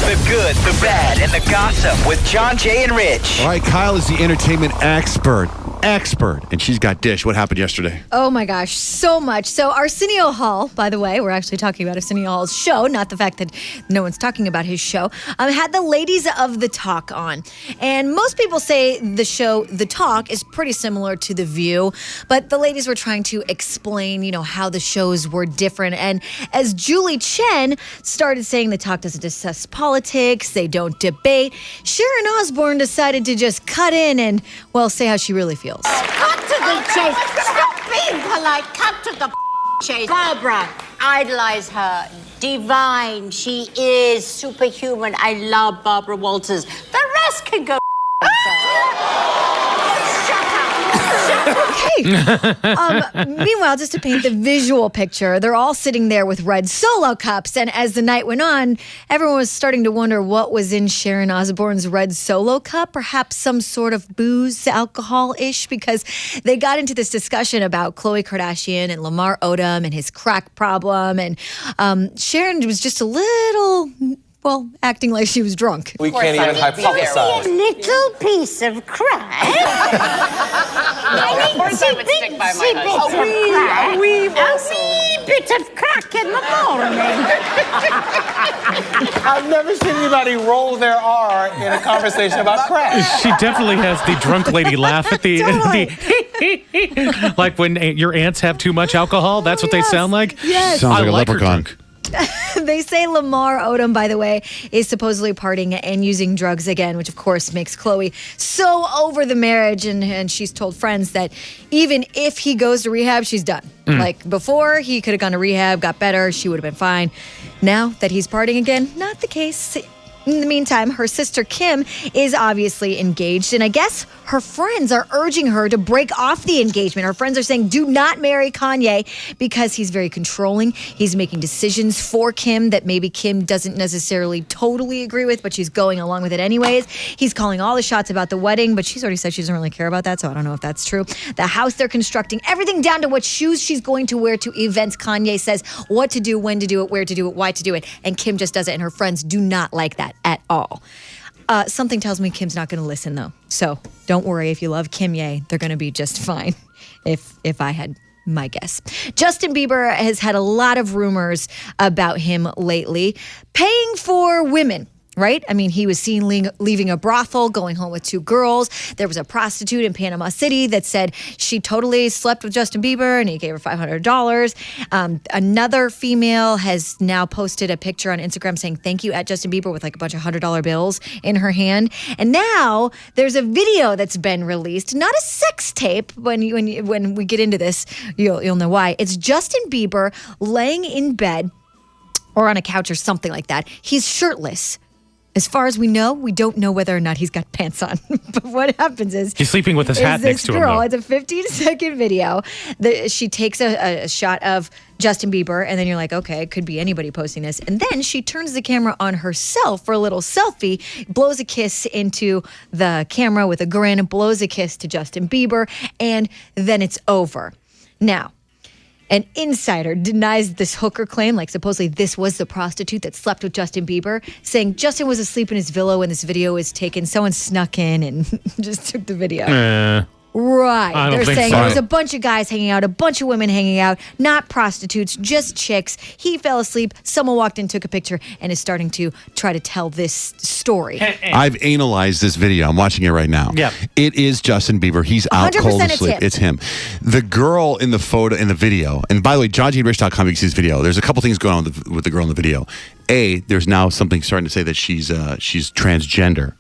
The good, the bad, and the gossip with John, Jay, and Rich. All right, Kyle is the entertainment expert, and she's got dish. What happened yesterday? Oh my gosh, so much. So Arsenio Hall, by the way, we're actually talking about Arsenio Hall's show, not the fact that no one's talking about his show, had the ladies of The Talk on. And most people say the show The Talk is pretty similar to The View, but the ladies were trying to explain, how the shows were different. And as Julie Chen started saying The Talk doesn't discuss politics, they don't debate, Sharon Osbourne decided to just cut in and, say how she really feels. Cut to the chase. Stop being polite. Cut to the chase. Barbara, idolize her. Divine. She is superhuman. I love Barbara Walters. The rest can go. Okay. Meanwhile, just to paint the visual picture, they're all sitting there with red Solo cups. And as the night went on, everyone was starting to wonder what was in Sharon Osbourne's red Solo cup. Perhaps some sort of booze, alcohol-ish, because they got into this discussion about Khloe Kardashian and Lamar Odom and his crack problem. And Sharon was just a little... acting like she was drunk. We can't even hypothesize. A little piece of crack. Of course I would stick by my husband. A wee bit of crack in the morning. I've never seen anybody roll their R in a conversation about crack. She definitely has the drunk lady laugh at the like when your aunts have too much alcohol. That's what they sound like. Yes. Sounds like a her leprechaun. drunk. They say Lamar Odom, by the way, is supposedly partying and using drugs again, which of course makes Khloe so over the marriage. And she's told friends that even if he goes to rehab, she's done. Like before, he could have gone to rehab, got better, she would have been fine. Now that he's partying again, not the case. In the meantime, her sister Kim is obviously engaged, and I guess her friends are urging her to break off the engagement. Her friends are saying, do not marry Kanye because he's very controlling. He's making decisions for Kim that maybe Kim doesn't necessarily totally agree with, but she's going along with it anyways. He's calling all the shots about the wedding, but she's already said she doesn't really care about that, so I don't know if that's true. The house they're constructing, everything down to what shoes she's going to wear to events. Kanye says what to do, when to do it, where to do it, why to do it, and Kim just does it, and her friends do not like that at all. Something tells me Kim's not going to listen, though. So don't worry if you love Kim Ye. They're going to be just fine, if I had my guess. Justin Bieber has had a lot of rumors about him lately. Paying for women. Right? I mean, he was seen leaving a brothel, going home with 2 girls. There was a prostitute in Panama City that said she totally slept with Justin Bieber and he gave her $500. Another female has now posted a picture on Instagram saying thank you at Justin Bieber with like a bunch of $100 bills in her hand. And now there's a video that's been released, not a sex tape. When we get into this, you'll know why. It's Justin Bieber laying in bed or on a couch or something like that. He's shirtless. As far as we know, we don't know whether or not he's got pants on. But what happens is... He's sleeping with his hat next to him, though. It's a 15-second video. She takes a shot of Justin Bieber, and then you're like, okay, it could be anybody posting this. And then she turns the camera on herself for a little selfie, blows a kiss into the camera with a grin, blows a kiss to Justin Bieber, and then it's over. Now... An insider denies this hooker claim, like supposedly this was the prostitute that slept with Justin Bieber, saying Justin was asleep in his villa when this video was taken. Someone snuck in and just took the video. Right. They're saying there was a bunch of guys hanging out, a bunch of women hanging out, not prostitutes, just chicks. He fell asleep. Someone walked in, took a picture, and is starting to try to tell this story. I've analyzed this video. I'm watching it right now. Yeah. It is Justin Bieber. He's out cold asleep. It's him. The girl in the photo, in the video, and by the way, JohnGRich.com, you can see this video. There's a couple things going on with the girl in the video. There's now something starting to say that she's transgender.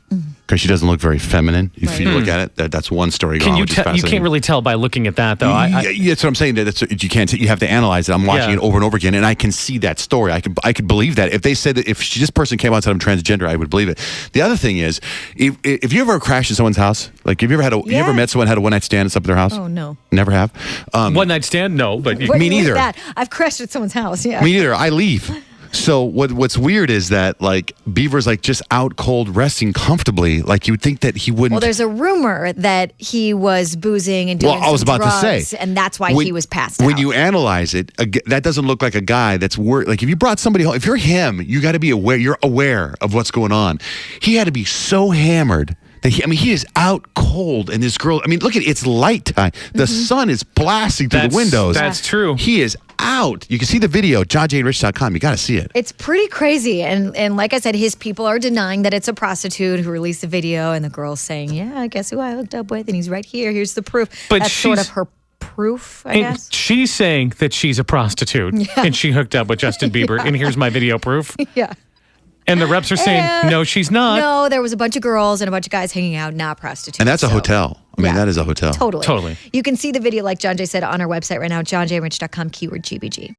Because she doesn't look very feminine. If you look at it, that's one story going on. You can't really tell by looking at that, though. That's what I'm saying. You can't. You have to analyze it. I'm watching it over and over again, and I can see that story. I could believe that. If they said that if this person came out and said I'm transgender, I would believe it. The other thing is, if you ever crashed in someone's house, like have you ever met someone who had a one-night stand and slept at their house? Oh no, never have. One-night stand, no, but me neither. I've crashed at someone's house. Yeah, me neither. I leave. So what's weird is that like Bieber's like just out cold resting comfortably. Like you would think that he wouldn't. Well, there's a rumor that he was boozing and doing I was about drugs, to say, and that's why he was passed out. When you analyze it, that doesn't look like a guy that's like if you brought somebody home, if you're him, you got to be aware. You're aware of what's going on. He had to be so hammered. He is out cold, and this girl, look at it, it's light time. The sun is blasting through the windows. That's true. He is out. You can see the video, johnjaneRich.com. You got to see it. It's pretty crazy. And like I said, his people are denying that it's a prostitute who released the video, and the girl's saying, yeah, guess who I hooked up with, and he's right here. Here's the proof. But that's sort of her proof, I guess. She's saying that she's a prostitute, and she hooked up with Justin Bieber, and here's my video proof. Yeah. And the reps are saying, no, she's not. No, there was a bunch of girls and a bunch of guys hanging out, not prostitutes. And that's a hotel. That is a hotel. Totally. Totally. You can see the video, like John Jay said, on our website right now, johnjayrich.com, keyword GBG.